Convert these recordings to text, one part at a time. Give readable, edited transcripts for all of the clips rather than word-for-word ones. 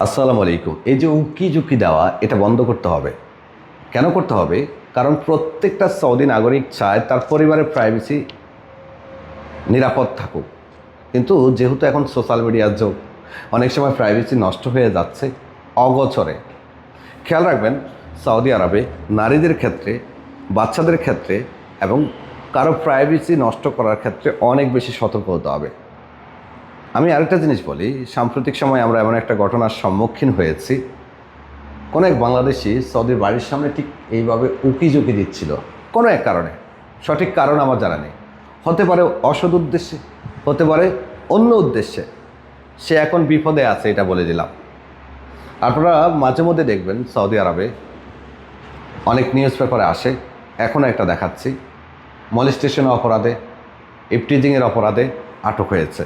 আসসালামু আলাইকুম। এই যে উকি ঝুঁকি দেওয়া এটা বন্ধ করতে হবে। কেন করতে হবে? কারণ প্রত্যেকটা সৌদি নাগরিক চায় তার পরিবারের প্রাইভেসি নিরাপদ থাকুক। কিন্তু যেহেতু এখন সোশ্যাল মিডিয়ার যুগ, অনেক সময় প্রাইভেসি নষ্ট হয়ে যাচ্ছে অগোচরে। খেয়াল রাখবেন, সৌদি আরবে নারীদের ক্ষেত্রে, বাচ্চাদের ক্ষেত্রে এবং কারো প্রাইভেসি নষ্ট করার ক্ষেত্রে অনেক বেশি সতর্ক হতে হবে। আমি আরেকটা জিনিস বলি, সাম্প্রতিক সময় আমরা এমন একটা ঘটনার সম্মুখীন হয়েছি। কোনো এক বাংলাদেশি সৌদির বাড়ির সামনে ঠিক এইভাবে উকি ঝুঁকি দিচ্ছিল কোনো এক কারণে। সঠিক কারণ আমার জানা নেই। হতে পারে অসৎ উদ্দেশ্যে, হতে পারে অন্য উদ্দেশ্যে। সে এখন বিপদে আছে, এটা বলে দিলাম। আপনারা মাঝে মধ্যে দেখবেন সৌদি আরবে অনেক নিউজ পেপারে আসে, এখনও একটা দেখাচ্ছি, মলেস্টেশনের অপরাধে, ইফটিজিংয়ের অপরাধে আটক হয়েছে।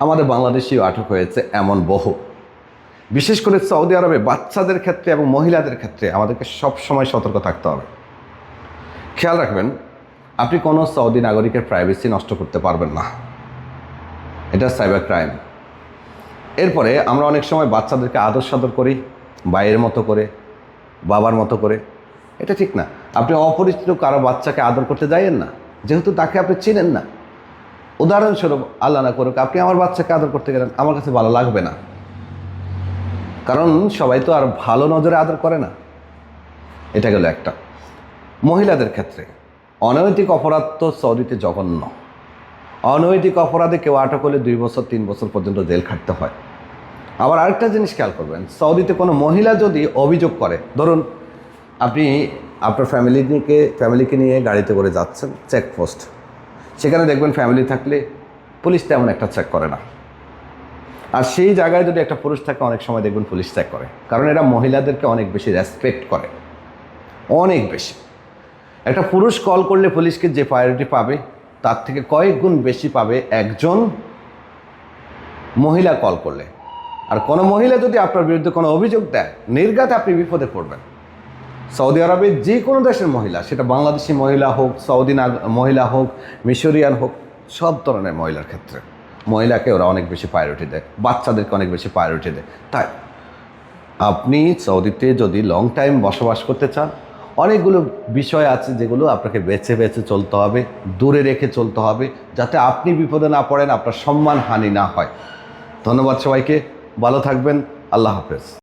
আমাদের বাংলাদেশিও আটক হয়েছে, এমন বহু। বিশেষ করে সৌদি আরবে বাচ্চাদের ক্ষেত্রে এবং মহিলাদের ক্ষেত্রে আমাদেরকে সব সময় সতর্ক থাকতে হবে। খেয়াল রাখবেন, আপনি কোনো সৌদি নাগরিকের প্রাইভেসি নষ্ট করতে পারবেন না, এটা সাইবার ক্রাইম। এরপরে আমরা অনেক সময় বাচ্চাদেরকে আদর সাদর করি, ভাইয়ের মতো করে, বাবার মতো করে। এটা ঠিক না। আপনি অপরিচিত কারো বাচ্চাকে আদর করতে যাইয়েন না, যেহেতু তাকে আপনি চিনেন না। উদাহরণস্বরূপ, আল্লাহ না করুক, আপনি আমার বাচ্চাকে আদর করতে গেলেন, আমার কাছে ভালো লাগবে না, কারণ সবাই তো আর ভালো নজরে আদর করে না। এটা গেল একটা। মহিলাদের ক্ষেত্রে অনৈতিক অপরাধ তো সৌদিতে জঘন্য। অনৈতিক অপরাধে কেউ আটক হলে 2 বছর 3 বছর পর্যন্ত জেল খাটতে হয়। আবার আরেকটা জিনিস খেয়াল করবেন, সৌদিতে কোনো মহিলা যদি অভিযোগ করে, ধরুন আপনি আপনার ফ্যামিলিকে নিয়ে গাড়িতে করে যাচ্ছেন চেকপোস্ট, সেখানে দেখবেন ফ্যামিলি থাকলে পুলিশ তেমন একটা চেক করে না। আর সেই জায়গায় যদি একটা পুরুষ থাকে, অনেক সময় দেখবেন পুলিশ চেক করে, কারণ এরা মহিলাদেরকে অনেক বেশি রেসপেক্ট করে, অনেক বেশি। একটা পুরুষ কল করলে পুলিশকে যে প্রায়োরিটি পাবে, তার থেকে কয়েক গুণ বেশি পাবে একজন মহিলা কল করলে। আর কোনো মহিলা যদি আপনার বিরুদ্ধে কোনো অভিযোগ দেয়, নির্ঘাত আপনি বিপদে পড়বেন। সৌদি আরবে যে কোনো দেশের মহিলা, সেটা বাংলাদেশি মহিলা হোক, সৌদি মহিলা হোক, মিশরিয়ান হোক, সব ধরনের মহিলার ক্ষেত্রে মহিলাকে ওরা অনেক বেশি প্রায়োরিটি দেয়, বাচ্চাদেরকে অনেক বেশি প্রায়োরিটি দেয়। তাই আপনি সৌদিতে যদি লং টাইম বসবাস করতে চান, অনেকগুলো বিষয় আছে যেগুলো আপনাকে বেছে বেছে চলতে হবে, দূরে রেখে চলতে হবে, যাতে আপনি বিপদে না পড়েন, আপনার সম্মান হানি না হয়। ধন্যবাদ সবাইকে, ভালো থাকবেন, আল্লাহ হাফেজ।